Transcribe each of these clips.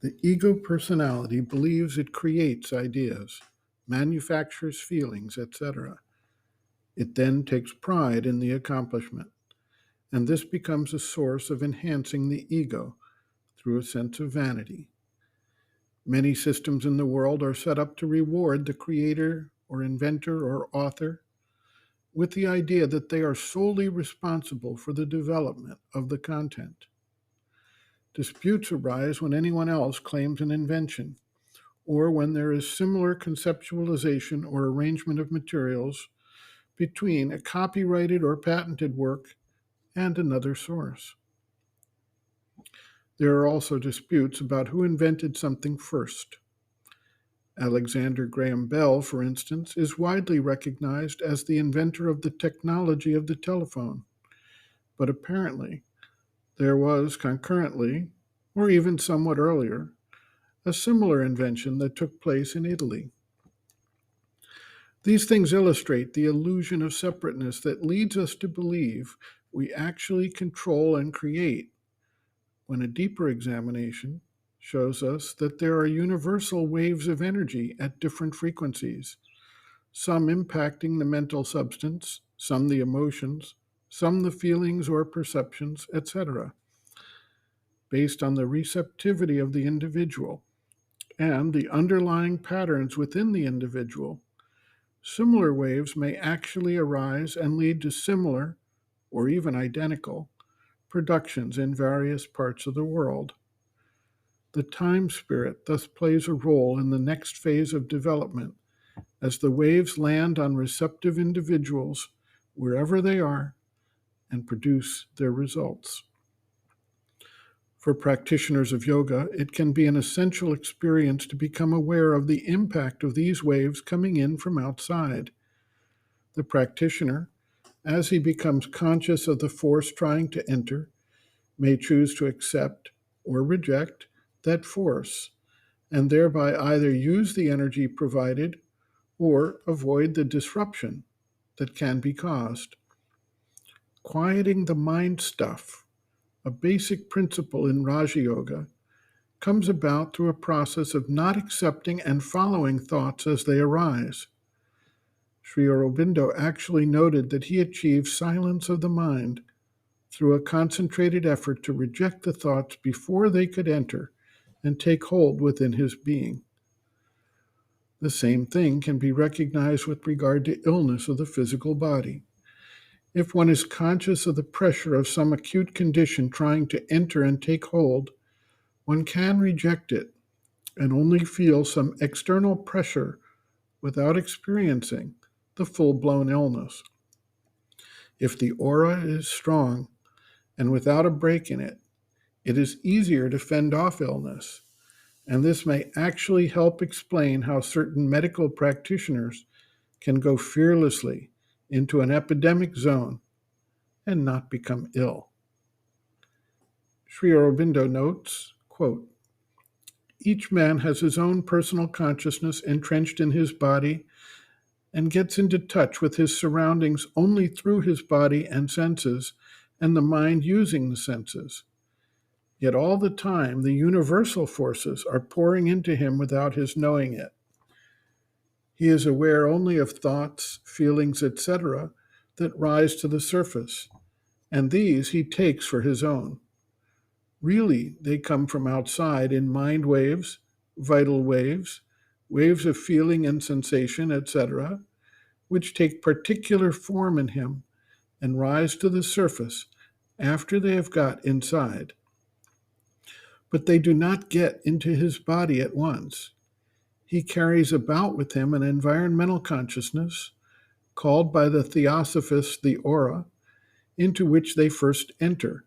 The ego personality believes it creates ideas, manufactures feelings, etc. It then takes pride in the accomplishment, and this becomes a source of enhancing the ego through a sense of vanity. Many systems in the world are set up to reward the creator or inventor or author with the idea that they are solely responsible for the development of the content. Disputes arise when anyone else claims an invention, or when there is similar conceptualization or arrangement of materials between a copyrighted or patented work and another source. There are also disputes about who invented something first. Alexander Graham Bell, for instance, is widely recognized as the inventor of the technology of the telephone, but apparently there was concurrently, or even somewhat earlier, a similar invention that took place in Italy. These things illustrate the illusion of separateness that leads us to believe we actually control and create, when a deeper examination shows us that there are universal waves of energy at different frequencies, some impacting the mental substance, some the emotions, some the feelings or perceptions, etc., based on the receptivity of the individual and the underlying patterns within the individual. Similar waves may actually arise and lead to similar, or even identical, productions in various parts of the world. The time spirit thus plays a role in the next phase of development as the waves land on receptive individuals wherever they are and produce their results. For practitioners of yoga, it can be an essential experience to become aware of the impact of these waves coming in from outside. The practitioner, as he becomes conscious of the force trying to enter, may choose to accept or reject that force, and thereby either use the energy provided or avoid the disruption that can be caused. Quieting the mind stuff, a basic principle in Raja Yoga, comes about through a process of not accepting and following thoughts as they arise. Sri Aurobindo actually noted that he achieved silence of the mind through a concentrated effort to reject the thoughts before they could enter and take hold within his being. The same thing can be recognized with regard to illness of the physical body. If one is conscious of the pressure of some acute condition trying to enter and take hold, one can reject it and only feel some external pressure without experiencing the full-blown illness. If the aura is strong and without a break in it, it is easier to fend off illness, and this may actually help explain how certain medical practitioners can go fearlessly into an epidemic zone and not become ill. Sri Aurobindo notes, quote, "Each man has his own personal consciousness entrenched in his body and gets into touch with his surroundings only through his body and senses and the mind using the senses. Yet all the time, the universal forces are pouring into him without his knowing it. He is aware only of thoughts, feelings, etc., that rise to the surface, and these he takes for his own. Really, they come from outside in mind waves, vital waves, waves of feeling and sensation, etc., which take particular form in him and rise to the surface after they have got inside. But they do not get into his body at once. He carries about with him an environmental consciousness, called by the Theosophists the aura, into which they first enter.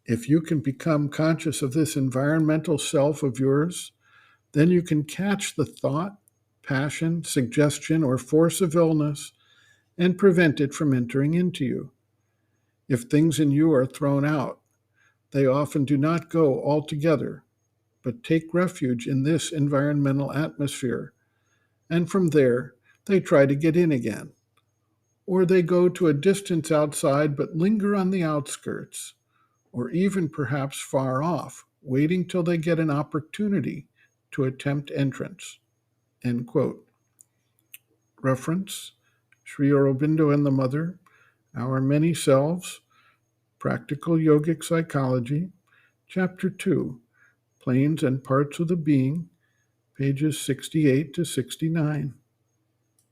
If you can become conscious of this environmental self of yours, then you can catch the thought, passion, suggestion, or force of illness and prevent it from entering into you. If things in you are thrown out, they often do not go altogether, but take refuge in this environmental atmosphere, and from there they try to get in again. Or they go to a distance outside but linger on the outskirts, or even perhaps far off, waiting till they get an opportunity to attempt entrance. End quote. Reference, Sri Aurobindo and the Mother, Our Many Selves, Practical Yogic Psychology, Chapter 2, Planes and Parts of the Being, pages 68 to 69.